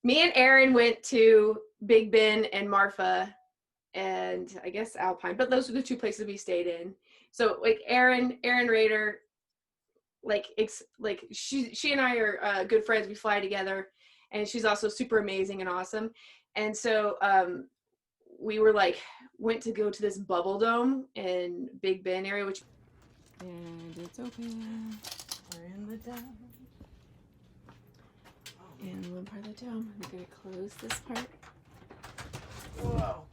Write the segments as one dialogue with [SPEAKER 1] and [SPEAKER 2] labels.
[SPEAKER 1] Me and Erin went to Big Ben and Marfa and I guess Alpine, but those were the two places we stayed in. So like Erin Rader, like she and I are good friends. We fly together, and she's also super amazing and awesome. And so we were like went to go to this bubble dome in Big Ben area, which and it's open. We're in the dome. In one part of the dome. I'm gonna close this part.
[SPEAKER 2] Whoa.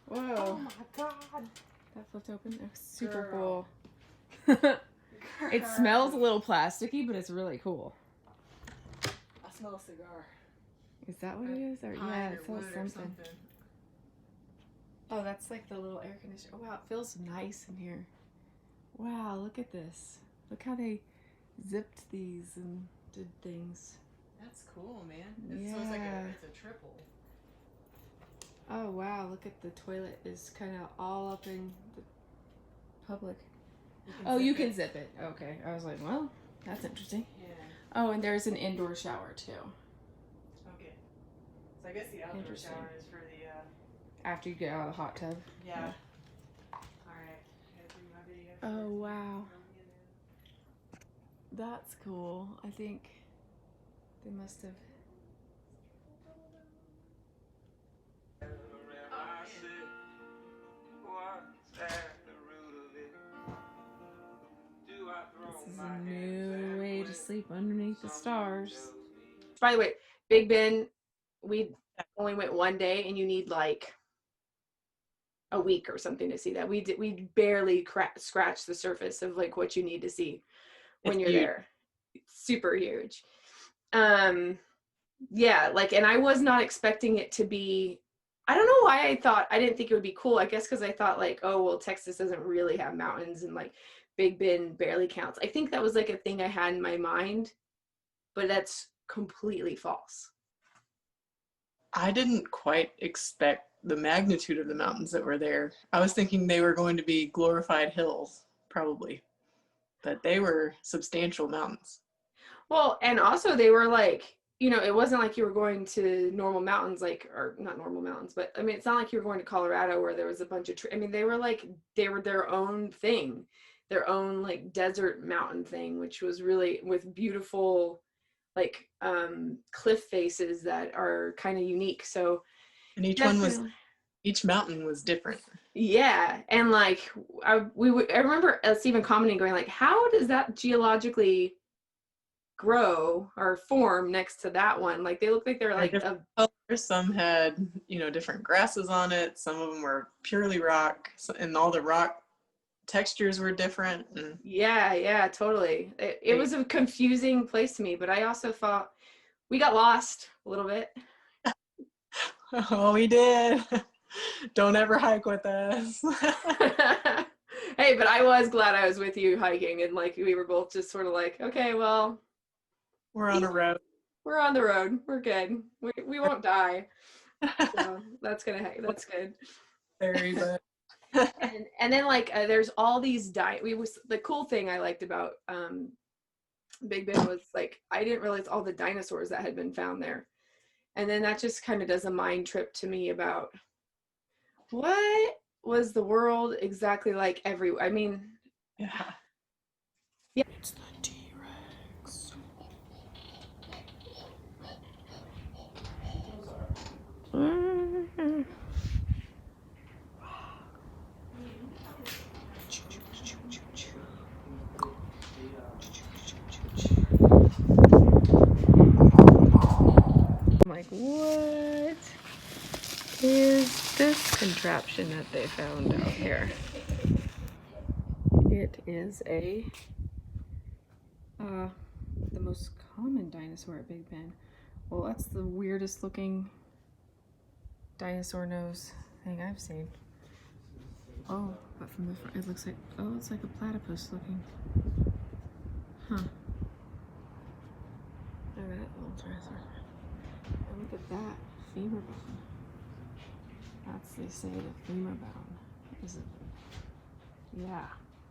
[SPEAKER 1] Whoa.
[SPEAKER 2] Oh my god.
[SPEAKER 1] That flipped open. That's super cool. It smells a little plasticky, but it's really cool.
[SPEAKER 2] I smell a cigar.
[SPEAKER 1] Is that what it is? Or yeah, it smells something. Oh, that's like the little air conditioner. Oh wow, it feels nice in here. Wow, look at this. Look how they zipped these and did things.
[SPEAKER 2] That's cool, man.
[SPEAKER 1] Yeah.
[SPEAKER 2] So it's like it's a triple.
[SPEAKER 1] Oh wow, look at the toilet is kind of all up in the public. You can zip it. Okay. I was like, well, that's interesting.
[SPEAKER 2] Yeah.
[SPEAKER 1] Oh, and there's an indoor shower too.
[SPEAKER 2] Okay. So I guess the outdoor shower is for the
[SPEAKER 1] after you get out of the hot tub.
[SPEAKER 2] Yeah. Alright. I gotta bring my video.
[SPEAKER 1] Oh wow. That's cool. I think they must have. This is a new way to sleep underneath the stars. By the way, Big Ben, we only went one day, and you need like a week or something to see that. We barely scratched the surface of like what you need to see when you're there. It's super huge. Yeah, like, and I was not expecting it to be. I don't know why I didn't think it would be cool. I guess because I thought like, oh well, Texas doesn't really have mountains, and like Big Ben barely counts. I think that was like a thing I had in my mind, but that's completely false.
[SPEAKER 2] I didn't quite expect the magnitude of the mountains that were there. I was thinking they were going to be glorified hills, probably, but they were substantial mountains.
[SPEAKER 1] Well, and also they were like, it wasn't like you were going to normal mountains, like, or not normal mountains, but I mean, it's not like you were going to Colorado where there was a bunch of trees. I mean, they were their own thing, their own like desert mountain thing, which was really with beautiful like cliff faces that are kind of unique. So
[SPEAKER 2] and each mountain was different.
[SPEAKER 1] Yeah, and like I remember us even commenting, going like, how does that geologically grow or form next to that one? Like they look like they're like
[SPEAKER 2] colors. Some had different grasses on it. Some of them were purely rock, and all the rock textures were different.
[SPEAKER 1] Yeah, totally. It was a confusing place to me, but I also thought we got lost a little bit.
[SPEAKER 2] Oh, we did. Don't ever hike with us.
[SPEAKER 1] Hey, but I was glad I was with you hiking, and like we were both just sort of like, okay, well,
[SPEAKER 2] we're on a road.
[SPEAKER 1] We're on the road. We're good. We won't die. So that's good.
[SPEAKER 2] Very good.
[SPEAKER 1] and then like there's all these the cool thing I liked about Big Ben was like I didn't realize all the dinosaurs that had been found there, and then that just kind of does a mind trip to me about what was the world exactly like everywhere. I mean,
[SPEAKER 2] yeah.
[SPEAKER 1] It's the T-Rex. I'm like, what is this contraption that they found out here? It is the most common dinosaur at Big Ben. Well, that's the weirdest looking dinosaur nose thing I've seen. Oh, but from the front, it looks like, oh, it's like a platypus looking. Huh. Look at that little dinosaur. And look at that femur bone. That's, they say, the femur bone. Is it? Yeah,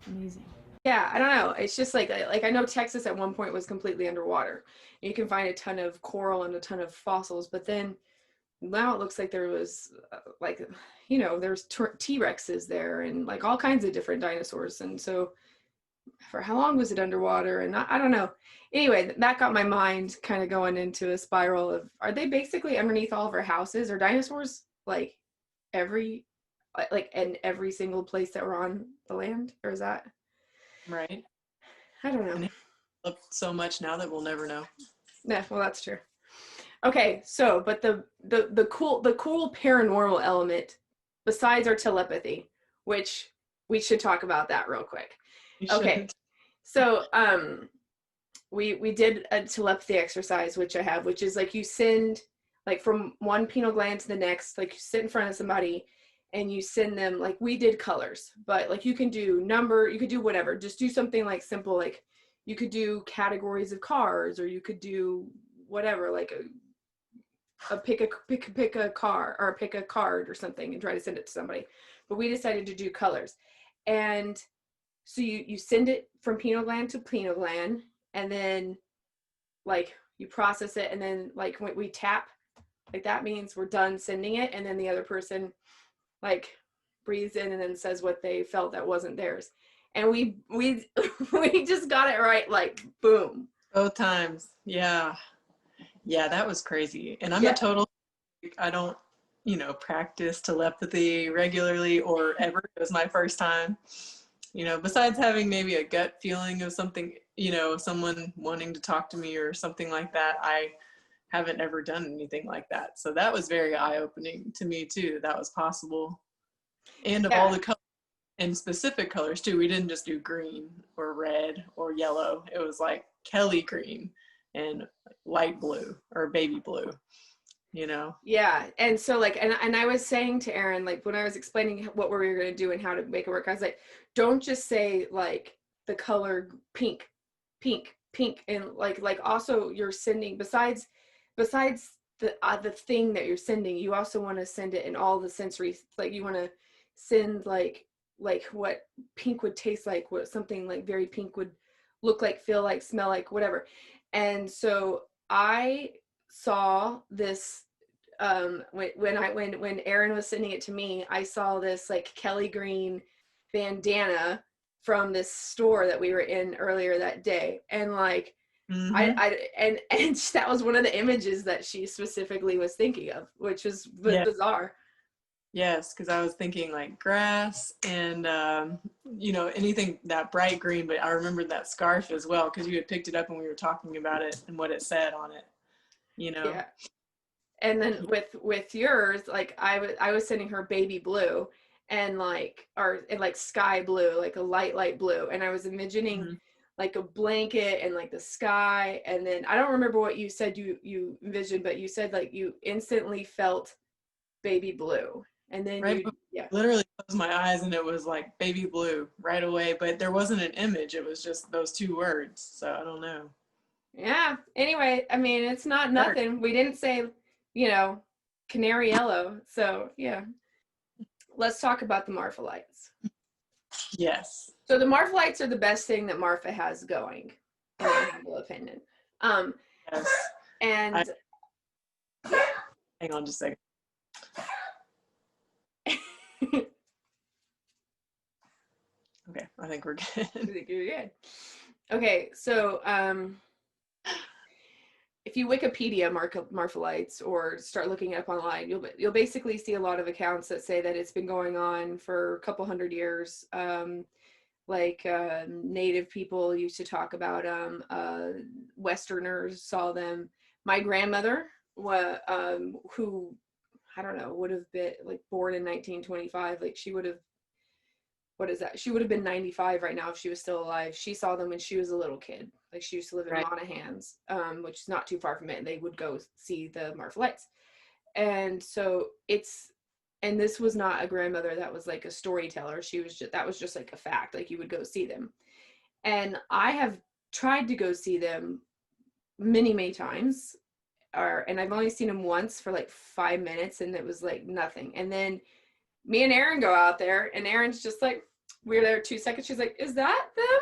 [SPEAKER 1] amazing. Yeah, I don't know. It's just like I know Texas at one point was completely underwater. You can find a ton of coral and a ton of fossils, but then now it looks like there was like, there's T-Rexes there and like all kinds of different dinosaurs. And so for how long was it underwater? And I don't know. Anyway, that got my mind kind of going into a spiral of, are they basically underneath all of our houses? Are dinosaurs like every in every single place that we're on the land? Or is that,
[SPEAKER 2] Right.
[SPEAKER 1] I don't know.
[SPEAKER 2] And it looked so much now that we'll never know.
[SPEAKER 1] Yeah, well, that's true. Okay, so but the cool paranormal element besides our telepathy, which we should talk about that real quick.
[SPEAKER 2] You
[SPEAKER 1] Okay,
[SPEAKER 2] should.
[SPEAKER 1] so we did a telepathy exercise, which I have, which is like you send like from one pineal gland to the next, like you sit in front of somebody and you send them, like we did colors, but like you can do number, you could do whatever, just do something like simple, like you could do categories of cars, or you could do whatever, like pick a car or pick a card or something and try to send it to somebody. But we decided to do colors. And so you send it from pineal gland to pineal gland, and then like you process it, and then like when we tap, like that means we're done sending it, and then the other person like breathes in and then says what they felt that wasn't theirs. And we we just got it right, like boom.
[SPEAKER 2] Both times. Yeah. Yeah, that was crazy. And I'm a
[SPEAKER 1] Yeah.
[SPEAKER 2] total, I don't, practice telepathy regularly or ever. It was my first time. Besides having maybe a gut feeling of something, someone wanting to talk to me or something like that, I haven't ever done anything like that. So that was very eye-opening to me too, that was possible. And of all
[SPEAKER 1] Yeah.
[SPEAKER 2] the colors, and specific colors too, we didn't just do green or red or yellow. It was like Kelly green and light blue or baby blue,
[SPEAKER 1] Yeah. And so like, and I was saying to Erin, like when I was explaining what we were going to do and how to make it work, I was like, don't just say like the color pink, pink, pink. And like also you're sending, besides the thing that you're sending, you also want to send it in all the sensory, like you want to send like what pink would taste like, what something like very pink would look like, feel like, smell like, whatever. And so I saw this when Erin was sending it to me, I saw this like Kelly green bandana from this store that we were in earlier that day, and like
[SPEAKER 2] Mm-hmm.
[SPEAKER 1] and that was one of the images that she specifically was thinking of, which was
[SPEAKER 2] Yeah.
[SPEAKER 1] bizarre.
[SPEAKER 2] Yes, because I was thinking like grass and anything that bright green, but I remembered that scarf as well because you had picked it up and we were talking about it and what it said on it.
[SPEAKER 1] Yeah. And then with yours, like I was sending her baby blue and like sky blue, like a light blue, and I was imagining
[SPEAKER 2] Mm-hmm.
[SPEAKER 1] like a blanket and like the sky. And then I don't remember what you said you envisioned, but you said like you instantly felt baby blue, and then
[SPEAKER 2] Right,
[SPEAKER 1] you, yeah.
[SPEAKER 2] literally closed my eyes and it was like baby blue right away, but there wasn't an image. It was just those two words. So I don't know.
[SPEAKER 1] Yeah. Anyway, I mean, it's not nothing. We didn't say, canary yellow. So yeah. Let's talk about the Marfa Lights.
[SPEAKER 2] Yes.
[SPEAKER 1] So the Marfa Lights are the best thing that Marfa has going, in my humble opinion.
[SPEAKER 2] Yes.
[SPEAKER 1] And
[SPEAKER 2] Hang on just a second. Okay, I think we're good.
[SPEAKER 1] I think you're good. Okay, so if you Wikipedia Marfa Lights or start looking it up online, you'll basically see a lot of accounts that say that it's been going on for a couple hundred years. Native people used to talk about them. Westerners saw them. My grandmother, who I don't know, would have been like born in 1925, like she would have, what is that? She would have been 95 right now if she was still alive. She saw them when she was a little kid. Like she used to live in
[SPEAKER 2] Right.
[SPEAKER 1] Monahans, which is not too far from it. And they would go see the Marfa Lights. And so and this was not a grandmother that was like a storyteller. That was just like a fact. Like you would go see them. And I have tried to go see them many, many times. And I've only seen them once for like 5 minutes, and it was like nothing. And then me and Erin go out there, and Erin's just like, we're there 2 seconds. She's like, is that them?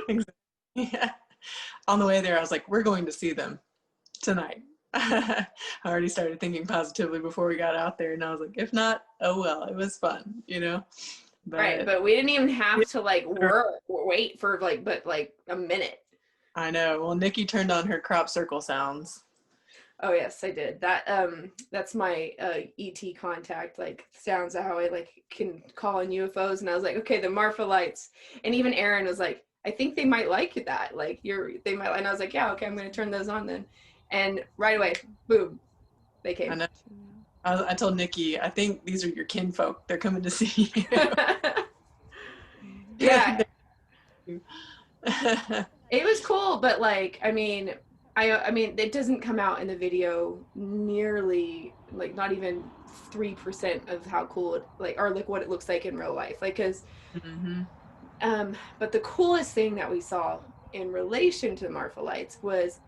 [SPEAKER 2] Exactly. Yeah. On the way there, I was like, we're going to see them tonight. I already started thinking positively before we got out there, and I was like, if not, oh well, it was fun, you know.
[SPEAKER 1] Right,
[SPEAKER 2] But
[SPEAKER 1] but we didn't even have to like wait for like a minute.
[SPEAKER 2] I know. Well, Nikki turned on her crop circle sounds.
[SPEAKER 1] Oh yes, I did. That's my ET contact like sounds of how I like can call on UFOs, and I was like, okay, the Marfa Lights. And even Erin was like, I think they might like that. Like they might, and I was like, yeah, okay, I'm gonna turn those on then. And right away, boom, they
[SPEAKER 2] I
[SPEAKER 1] came.
[SPEAKER 2] know. I told Nikki, I think these are your kinfolk. They're coming to see you.
[SPEAKER 1] Yeah, it was cool, but like, I mean, it doesn't come out in the video nearly like not even 3% of how cool it like or like what it looks like in real life. Like, cause,
[SPEAKER 2] Mm-hmm.
[SPEAKER 1] but the coolest thing that we saw in relation to the Marfa Lights was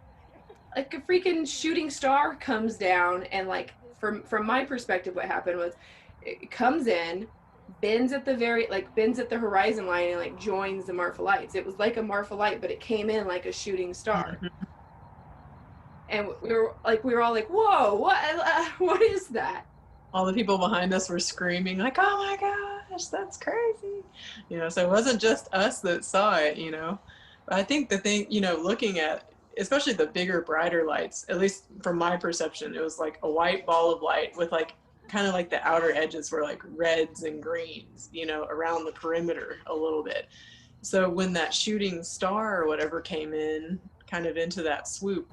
[SPEAKER 1] like a freaking shooting star comes down, and like from my perspective, what happened was it comes in, bends at the horizon line, and like joins the Marfa Lights. It was like a Marfa Light, but it came in like a shooting star.
[SPEAKER 2] Mm-hmm.
[SPEAKER 1] And we were all like, whoa, what is that?
[SPEAKER 2] All the people behind us were screaming like, oh my gosh, that's crazy. You know, so it wasn't just us that saw it, you know. But I think the thing, you know, looking at especially the bigger, brighter lights, at least from my perception, it was like a white ball of light with like kind of like the outer edges were like reds and greens, you know, around the perimeter a little bit. So when that shooting star or whatever came in kind of into that swoop.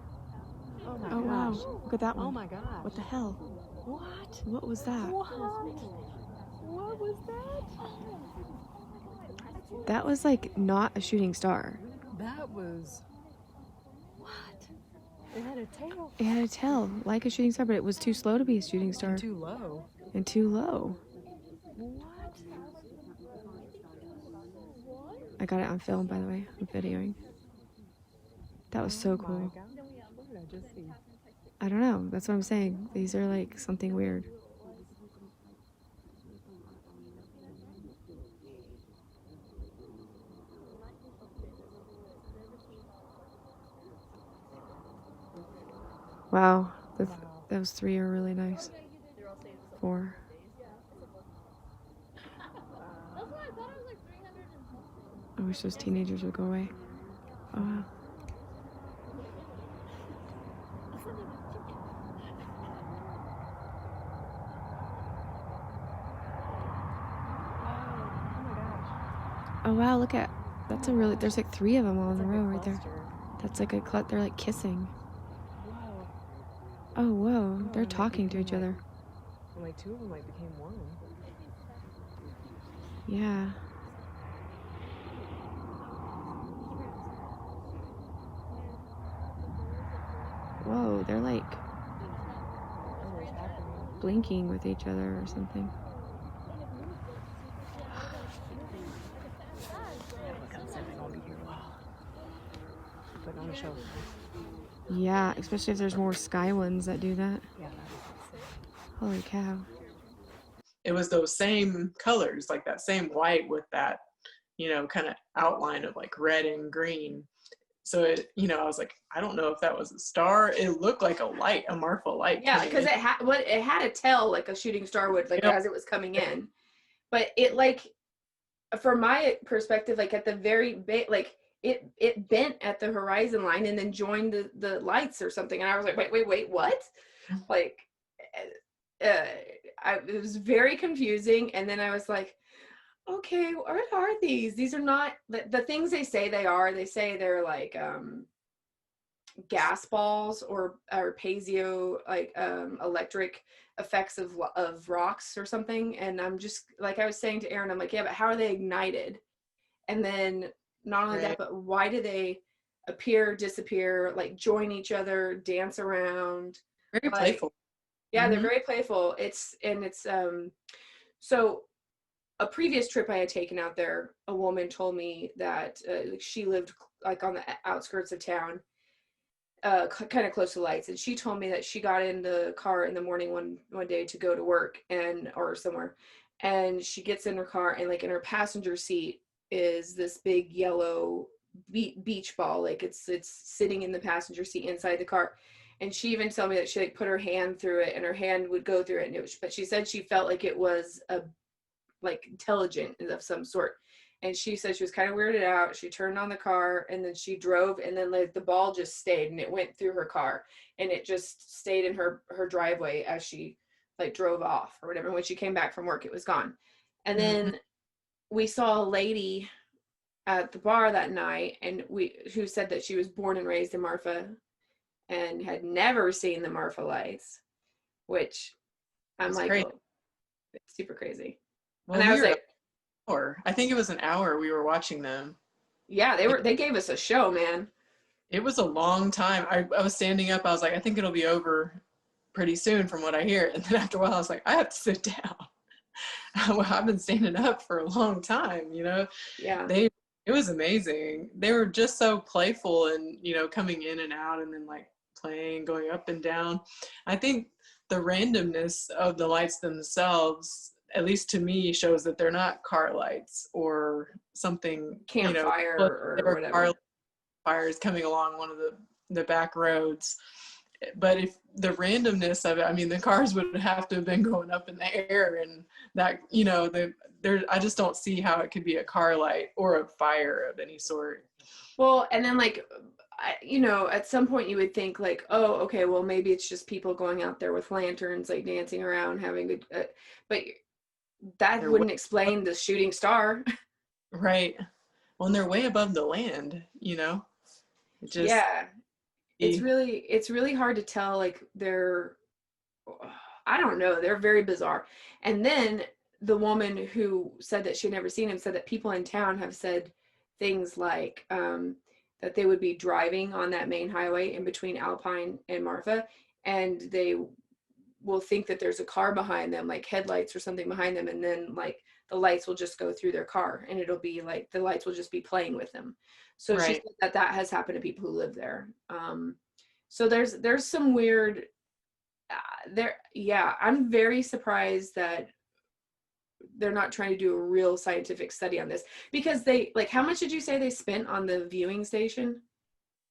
[SPEAKER 3] Oh my
[SPEAKER 4] Oh
[SPEAKER 3] gosh.
[SPEAKER 4] wow, look at that one.
[SPEAKER 3] Oh my gosh.
[SPEAKER 4] What the hell?
[SPEAKER 3] What?
[SPEAKER 4] What was that?
[SPEAKER 3] What was that?
[SPEAKER 4] That was like not a shooting star.
[SPEAKER 3] That was... What? It had a tail.
[SPEAKER 4] It had a tail like a shooting star, but it was too slow to be a shooting star.
[SPEAKER 3] And too low.
[SPEAKER 4] And too low.
[SPEAKER 3] What?
[SPEAKER 4] I got it on film, by the way. I'm videoing. That was so cool.
[SPEAKER 3] Oh my God. What did I just see?
[SPEAKER 4] I don't know. That's what I'm saying. These are like something weird. Wow. Those three are really nice. 4. I wish those teenagers would go away. Oh wow. Oh wow, look at, that's a really, there's like 3 of them all in a row right there. That's like they're like kissing.
[SPEAKER 3] Whoa.
[SPEAKER 4] Oh whoa, they're talking to each other.
[SPEAKER 3] And like 2 of them like became one.
[SPEAKER 4] Yeah. Whoa, they're like
[SPEAKER 3] What is happening?
[SPEAKER 4] blinking with each other or something.
[SPEAKER 3] Put on a show.
[SPEAKER 4] Yeah, especially if there's more sky ones that do that.
[SPEAKER 3] Yeah.
[SPEAKER 4] Holy cow.
[SPEAKER 2] It was those same colors, like that same white with that, you know, kind of outline of like red and green. So it, you know, I was like, I don't know if that was a star. It looked like a light, a Marfa light.
[SPEAKER 1] Yeah, because it had a tail like a shooting star would, like, as it was coming in. But it, like, from my perspective, like at the very like it bent at the horizon line and then joined the lights or something, and I was like, wait, what? Like, it was very confusing. And then I was like, okay, what are these? These are not the things they say they are. They say they're like gas balls or piezo, like electric effects of rocks or something. And I'm just like, I was saying to Erin, I'm like, yeah, but how are they ignited? And then not only that, but why do they appear, disappear, like join each other, dance around?
[SPEAKER 2] Very
[SPEAKER 1] like,
[SPEAKER 2] playful.
[SPEAKER 1] Yeah, they're very playful. It's so a previous trip I had taken out there, a woman told me that she lived like on the outskirts of town, kind of close to lights, and she told me that she got in the car in the morning one day to go to work or somewhere, and she gets in her car, and like in her passenger seat is this big yellow beach ball, like it's sitting in the passenger seat inside the car. And she even told me that she like put her hand through it and her hand would go through it, and but she said she felt like it was a like intelligent of some sort. And she said she was kind of weirded out. She turned on the car and then she drove, and then like the ball just stayed and it went through her car and it just stayed in her driveway as she like drove off or whatever. When she came back from work, it was gone. And then we saw a lady at the bar that night, and who said that she was born and raised in Marfa and had never seen the Marfa Lights, which I'm like, oh, it's super crazy.
[SPEAKER 2] Well,
[SPEAKER 1] and I was like,
[SPEAKER 2] I think it was an hour we were watching them.
[SPEAKER 1] Yeah, they gave us a show, man. It
[SPEAKER 2] was a long time. I was standing up. I was like, I think it'll be over pretty soon from what I hear. And then after a while, I was like, I have to sit down. Well, I've been standing up for a long time, you know?
[SPEAKER 1] Yeah.
[SPEAKER 2] It was amazing. They were just so playful and, you know, coming in and out and then like playing, going up and down. I think the randomness of the lights themselves, at least to me, shows that they're not car lights or something,
[SPEAKER 1] campfire,
[SPEAKER 2] you know,
[SPEAKER 1] or whatever.
[SPEAKER 2] Car fires coming along one of the back roads. But if the randomness of it, I mean, the cars would have to have been going up in the air, and that, you know, I just don't see how it could be a car light or a fire of any sort.
[SPEAKER 1] Well, and then like, you know, at some point you would think like, oh, okay, well maybe it's just people going out there with lanterns, like dancing around, having good, but that wouldn't explain the shooting star.
[SPEAKER 2] Right. Well, and they're way above the land, you know.
[SPEAKER 1] Yeah. It's really hard to tell. Like I don't know. They're very bizarre. And then the woman who said that she'd never seen him said that people in town have said things like that they would be driving on that main highway in between Alpine and Marfa, and they will think that there's a car behind them, like headlights or something behind them, and then like the lights will just go through their car and it'll be like the lights will just be playing with them. So she said that has happened to people who live there. So there's some weird I'm very surprised that they're not trying to do a real scientific study on this, because they, like, how much did you say they spent on the viewing station?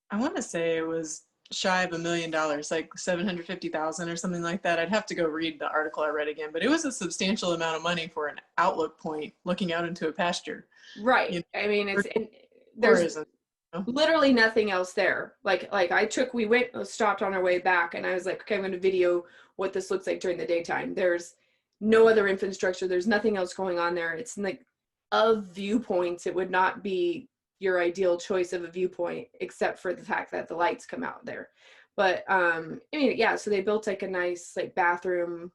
[SPEAKER 2] I want to say it was shy of $1 million, like 750,000 or something like that. I'd have to go read the article I read again, but it was a substantial amount of money for an outlook point looking out into a pasture.
[SPEAKER 1] Right. You know, I mean, there's literally nothing else there. Like we stopped on our way back, and I was like, okay, I'm going to video what this looks like during the daytime. There's no other infrastructure. There's nothing else going on there. It's like, of viewpoints, it would not be your ideal choice of a viewpoint, except for the fact that the lights come out there. But I mean, yeah, so they built like a nice like bathroom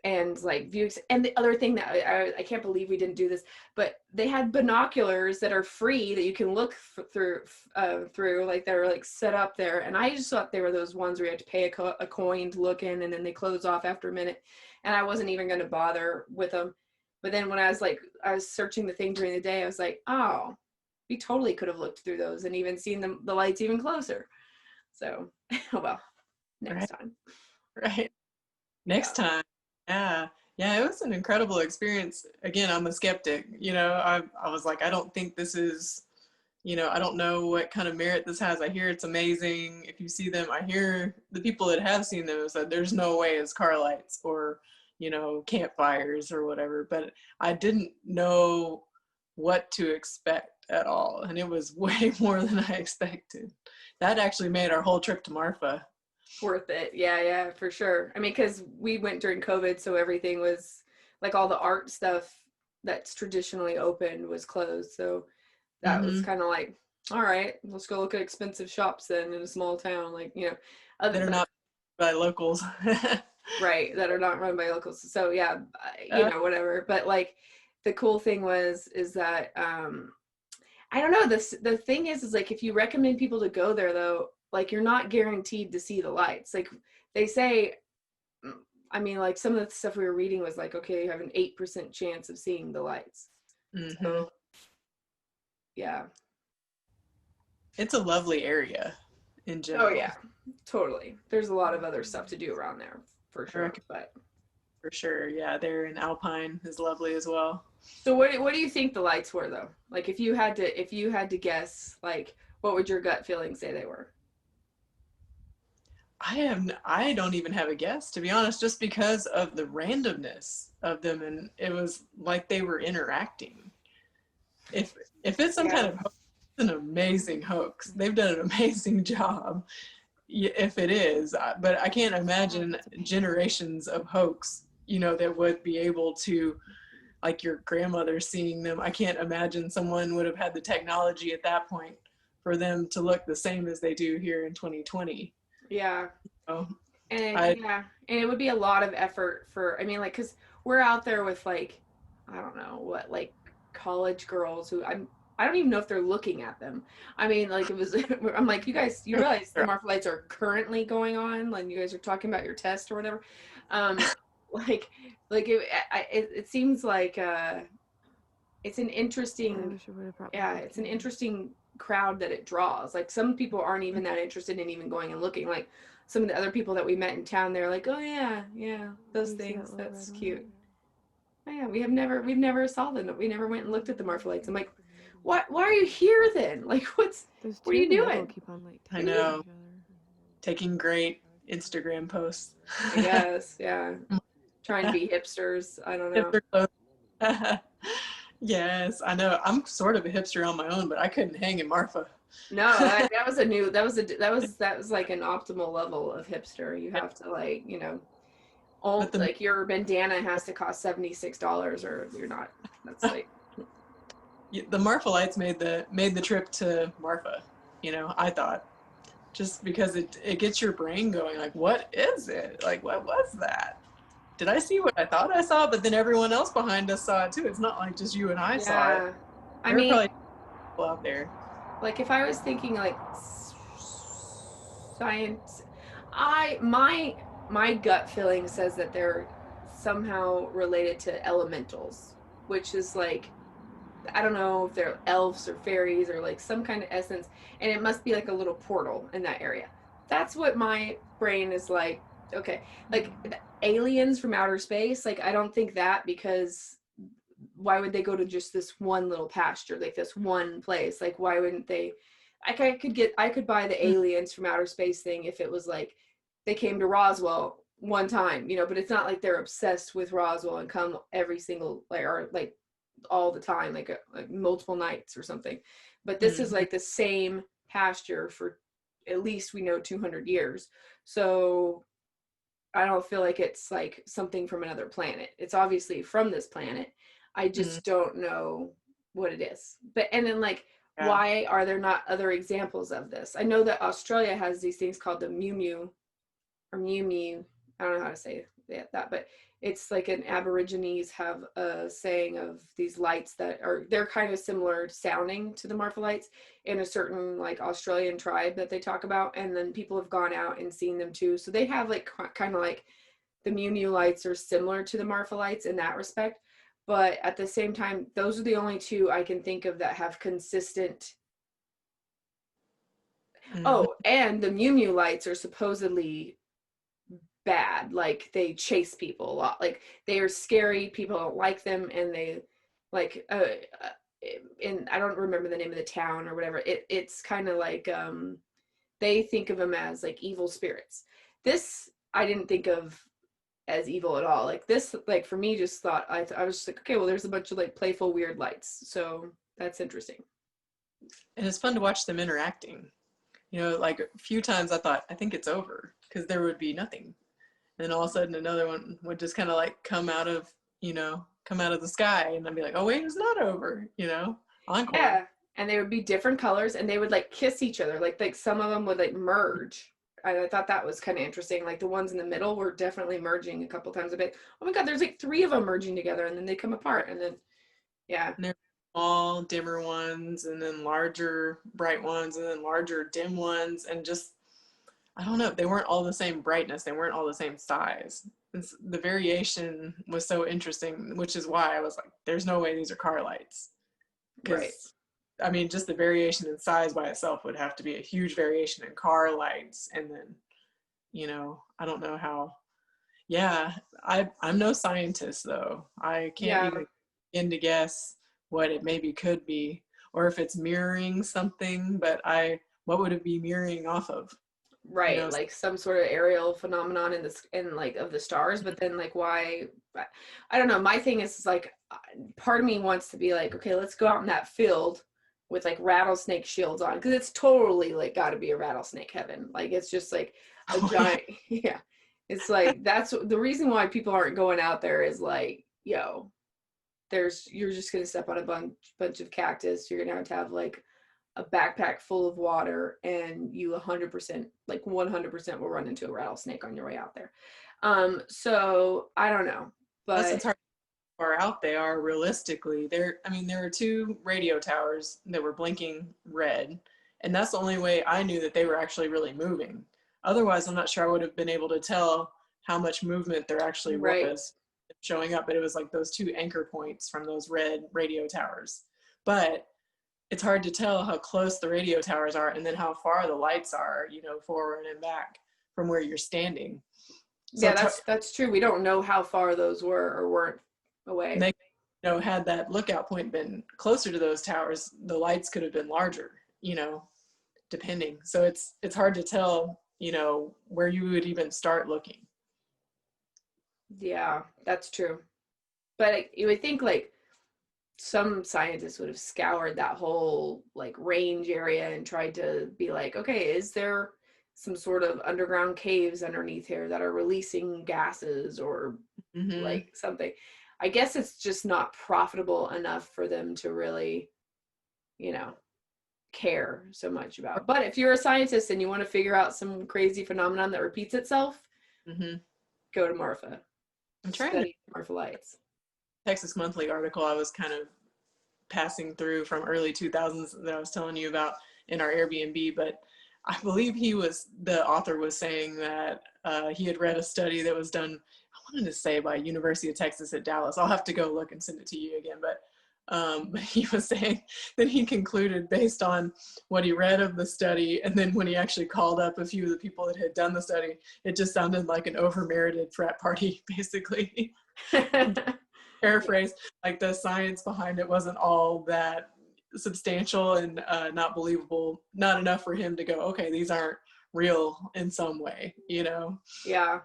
[SPEAKER 1] and like views. And the other thing that I can't believe we didn't do this, but they had binoculars that are free that you can look through, like they're like set up there. And I just thought they were those ones where you had to pay a coin to look in, and then they close off after a minute. And I wasn't even going to bother with them. But then when I was searching the thing during the day, I was like, oh, we totally could have looked through those and even seen the lights even closer. So, oh well, next time.
[SPEAKER 2] Right. Next time. Yeah. Yeah, it was an incredible experience. Again, I'm a skeptic. You know, I was like, I don't think this is, you know, I don't know what kind of merit this has. I hear it's amazing. If you see them, I hear the people that have seen them said there's no way it's car lights or, you know, campfires or whatever. But I didn't know what to expect at all. And it was way more than I expected. That actually made our whole trip to Marfa
[SPEAKER 1] worth it. Yeah, for sure. I mean, because we went during COVID, so everything was like, all the art stuff that's traditionally open was closed. So that was kind of like, all right, let's go look at expensive shops then in a small town, like, you know,
[SPEAKER 2] that are not by locals.
[SPEAKER 1] Right, that are not run by locals. So yeah, you know, whatever. But like, the cool thing is that I don't know, the thing is like, if you recommend people to go there though, like, you're not guaranteed to see the lights. Like they say, I mean, like some of the stuff we were reading was like, okay, you have an 8% chance of seeing the lights. So yeah, it's
[SPEAKER 2] a lovely area in general.
[SPEAKER 1] Oh yeah, totally. There's a lot of other stuff to do around there for sure. But
[SPEAKER 2] for sure, yeah, there in Alpine is lovely as well.
[SPEAKER 1] So what do you think the lights were though? Like if you had to guess, like what would your gut feeling say they were?
[SPEAKER 2] I don't even have a guess, to be honest, just because of the randomness of them, and it was like they were interacting. If it's some kind of hoax, it's an amazing hoax. They've done an amazing job. If it is, but I can't imagine generations of hoax, that would be able to, like your grandmother seeing them. I can't imagine someone would have had the technology at that point for them to look the same as they do here in 2020.
[SPEAKER 1] Yeah.
[SPEAKER 2] So,
[SPEAKER 1] And it would be a lot of effort for, I mean, like, because we're out there with like, I don't know what, like college girls who I don't even know if they're looking at them. I mean, like it was, I'm like, you realize the Marfa Lights are currently going on, like you guys are talking about your test or whatever. Like it seems like it's an interesting, it's an interesting crowd that it draws. Like some people aren't even that interested in even going and looking. Like some of the other people that we met in town, they're like, oh yeah, those things, that's cute. Oh, yeah, we've never saw them. We never went and looked at the Marfa Lights. I'm like, why are you here then? Like what are you doing?
[SPEAKER 2] I know. Taking great Instagram posts.
[SPEAKER 1] I guess, yeah. Trying to be hipsters. I don't know.
[SPEAKER 2] Yes, I know. I'm sort of a hipster on my own, but I couldn't hang in Marfa.
[SPEAKER 1] No, that was like an optimal level of hipster. You have to like, like your bandana has to cost $76 or you're not. That's like
[SPEAKER 2] the Marfa Lights made the trip to Marfa, I thought. Just because it gets your brain going, like, what is it? Like, what was that? Did I see what I thought I saw? But then everyone else behind us saw it too. It's not like just you and I saw it.
[SPEAKER 1] I mean,
[SPEAKER 2] probably people out there.
[SPEAKER 1] Like if I was thinking like science, my gut feeling says that they're somehow related to elementals, which is like, I don't know if they're elves or fairies or like some kind of essence, and it must be like a little portal in that area. That's what my brain is like. Okay, like aliens from outer space, like I don't think that, because why would they go to just this one little pasture, like this one place? Like why wouldn't they? I could buy the aliens from outer space thing if it was like they came to Roswell one time, but it's not like they're obsessed with Roswell and come every single or like all the time, like multiple nights or something. But this is like the same pasture for at least we know 200 years. So I don't feel like it's like something from another planet. It's obviously from this planet. I just don't know what it is. But and then like why are there not other examples of this? I know that Australia has these things called the Mew Mew or Mew Mew. I don't know how to say that, but it's like an Aborigines have a saying of these lights that they're kind of similar sounding to the Marfa Lights in a certain like Australian tribe that they talk about, and then people have gone out and seen them too. So they have like kind of like the Mew Mew lights are similar to the Marfa Lights in that respect, but at the same time, those are the only two I can think of that have consistent. Oh, and the Mew Mew lights are supposedly bad, like they chase people a lot, like they are scary, people don't like them, and they like and I don't remember the name of the town or whatever, it's kind of like they think of them as like evil spirits. This I didn't think of as evil at all. Like this, like for me, just thought I was just like, okay, well there's a bunch of like playful weird lights, so that's interesting.
[SPEAKER 2] And it's fun to watch them interacting. Like a few times I thought, I think it's over, because there would be nothing. And all of a sudden another one would just kind of like come out of the sky, and I'd be like, oh wait, it's not over, encore.
[SPEAKER 1] Yeah, and they would be different colors, and they would like kiss each other, like some of them would like merge. I thought that was kind of interesting. Like the ones in the middle were definitely merging a couple times a bit. Oh my god, there's like 3 of them merging together, and then they come apart, and then yeah.
[SPEAKER 2] And small dimmer ones, and then larger bright ones, and then larger dim ones, and just, I don't know, they weren't all the same brightness, they weren't all the same size. The variation was so interesting, which is why I was like, there's no way these are car lights.
[SPEAKER 1] Right.
[SPEAKER 2] I mean, just the variation in size by itself would have to be a huge variation in car lights. And then, I don't know how. Yeah, I'm no scientist though. I can't even begin to guess what it maybe could be, or if it's mirroring something, but what would it be mirroring off of?
[SPEAKER 1] Right,
[SPEAKER 2] You know,
[SPEAKER 1] like some sort of aerial phenomenon in like of the stars, but then like why, I don't know. My thing is like, part of me wants to be like, okay, let's go out in that field with like rattlesnake shields on, because it's totally like got to be a rattlesnake heaven. Like it's just like a giant, yeah. It's like, that's the reason why people aren't going out there is like, yo, you're just gonna step on a bunch of cactus. You're gonna have like a backpack full of water, and you 100%, like 100% will run into a rattlesnake on your way out there. So I don't know,
[SPEAKER 2] plus
[SPEAKER 1] but
[SPEAKER 2] it's hard how far out they are realistically. There were 2 radio towers that were blinking red, and that's the only way I knew that they were actually really moving. Otherwise, I'm not sure I would have been able to tell how much movement there actually
[SPEAKER 1] right.
[SPEAKER 2] was showing up, but it was like those 2 anchor points from those red radio towers. But it's hard to tell how close the radio towers are and then how far the lights are, forward and back from where you're standing. So
[SPEAKER 1] Yeah, that's true. We don't know how far those were or weren't away.
[SPEAKER 2] they, had that lookout point been closer to those towers, the lights could have been larger, depending. So it's hard to tell, where you would even start looking.
[SPEAKER 1] Yeah, that's true. But you would think like some scientists would have scoured that whole like range area and tried to be like, okay, is there some sort of underground caves underneath here that are releasing gases or like something? I guess it's just not profitable enough for them to really, care so much about. But if you're a scientist and you want to figure out some crazy phenomenon that repeats itself, go to Marfa.
[SPEAKER 2] I'm trying
[SPEAKER 1] Study Marfa Lights.
[SPEAKER 2] Texas Monthly article I was kind of passing through from early 2000s that I was telling you about in our Airbnb, but I believe the author was saying that he had read a study that was done, I wanted to say by University of Texas at Dallas. I'll have to go look and send it to you again, but he was saying that he concluded based on what he read of the study, and then when he actually called up a few of the people that had done the study, it just sounded like an over-merited frat party, basically. Paraphrase, like the science behind it wasn't all that substantial and not believable, not enough for him to go, okay, these aren't real in some way,
[SPEAKER 1] Yeah.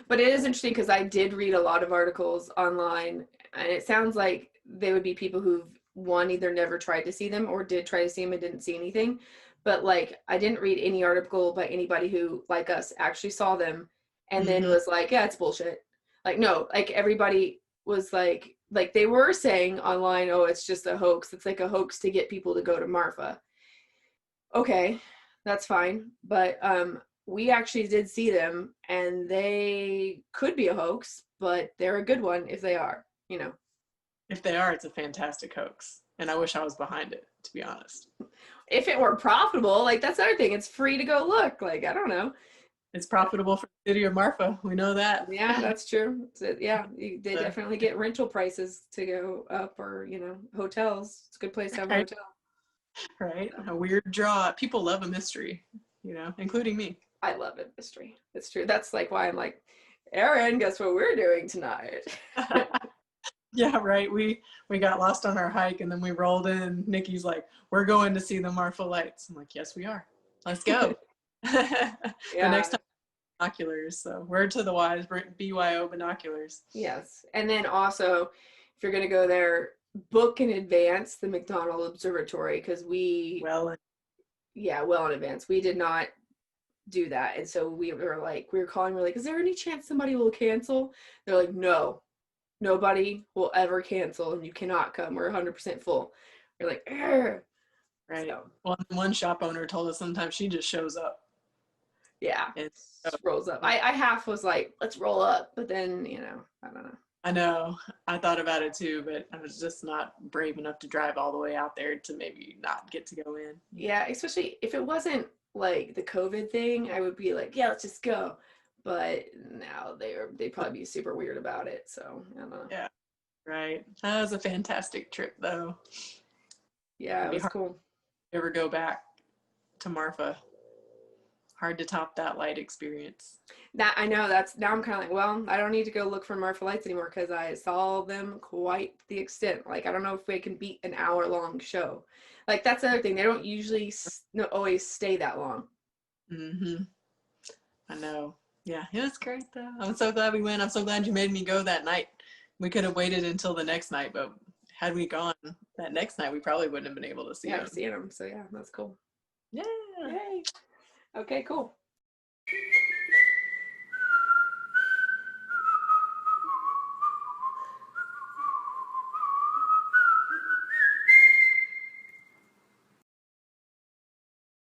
[SPEAKER 1] But it is interesting because I did read a lot of articles online, and it sounds like they would be people who've either never tried to see them or did try to see them and didn't see anything. But like, I didn't read any article by anybody who, like us, actually saw them and then was like, yeah, it's bullshit. Like, no, like everybody was like they were saying online, oh, it's just a hoax. It's like a hoax to get people to go to Marfa. Okay, that's fine. But we actually did see them, and they could be a hoax, but they're a good one if they are,
[SPEAKER 2] If they are, it's a fantastic hoax. And I wish I was behind it, to be honest.
[SPEAKER 1] If it were profitable, like that's another thing. It's free to go look. Like, I don't know.
[SPEAKER 2] It's profitable for the city of Marfa. We know that.
[SPEAKER 1] Yeah, that's true. So, yeah, they definitely get rental prices to go up, or, hotels. It's a good place to have a hotel.
[SPEAKER 2] Right? A weird draw. People love a mystery, including me.
[SPEAKER 1] I love a mystery. It's true. That's like why I'm like, Erin, guess what we're doing tonight?
[SPEAKER 2] Yeah, right. We got lost on our hike, and then we rolled in. Nikki's like, we're going to see the Marfa Lights. I'm like, yes, we are. Let's go.
[SPEAKER 1] Yeah.
[SPEAKER 2] The next time, binoculars. So word to the wise, BYO binoculars.
[SPEAKER 1] Yes. And then also, if you're going to go there, book in advance the McDonald Observatory, because well in advance. We did not do that. And so we were calling, we're like, is there any chance somebody will cancel? They're like, no. Nobody will ever cancel, and you cannot come. We're 100% full. We're like, Argh.
[SPEAKER 2] Right.
[SPEAKER 1] So,
[SPEAKER 2] one shop owner told us sometimes she just shows up.
[SPEAKER 1] Yeah, just rolls up. I half was like, let's roll up, but then I don't know.
[SPEAKER 2] I know. I thought about it too, but I was just not brave enough to drive all the way out there to maybe not get to go in.
[SPEAKER 1] Yeah, especially if it wasn't like the COVID thing, I would be like, yeah, let's just go. But now they'd probably be super weird about it. So I don't know.
[SPEAKER 2] Yeah, right. That was a fantastic trip, though.
[SPEAKER 1] Yeah, it was cool.
[SPEAKER 2] Ever go back to Marfa? hard to top that light experience.
[SPEAKER 1] That I know. That's now I'm kind of like, well, I don't need to go look for Marfa Lights anymore because I saw them quite the extent. Like, I don't know if we can beat an hour-long show. Like, that's the other thing. They don't usually always stay that long.
[SPEAKER 2] Mm-hmm. I know. Yeah, it was great though. I'm so glad we went. I'm so glad you made me go that night. We could have waited until the next night, but had we gone that next night, we probably wouldn't have been able to see
[SPEAKER 1] Yeah,
[SPEAKER 2] them.
[SPEAKER 1] I've seen them. So yeah, that's cool.
[SPEAKER 2] Yeah.
[SPEAKER 1] Yay. Okay, cool.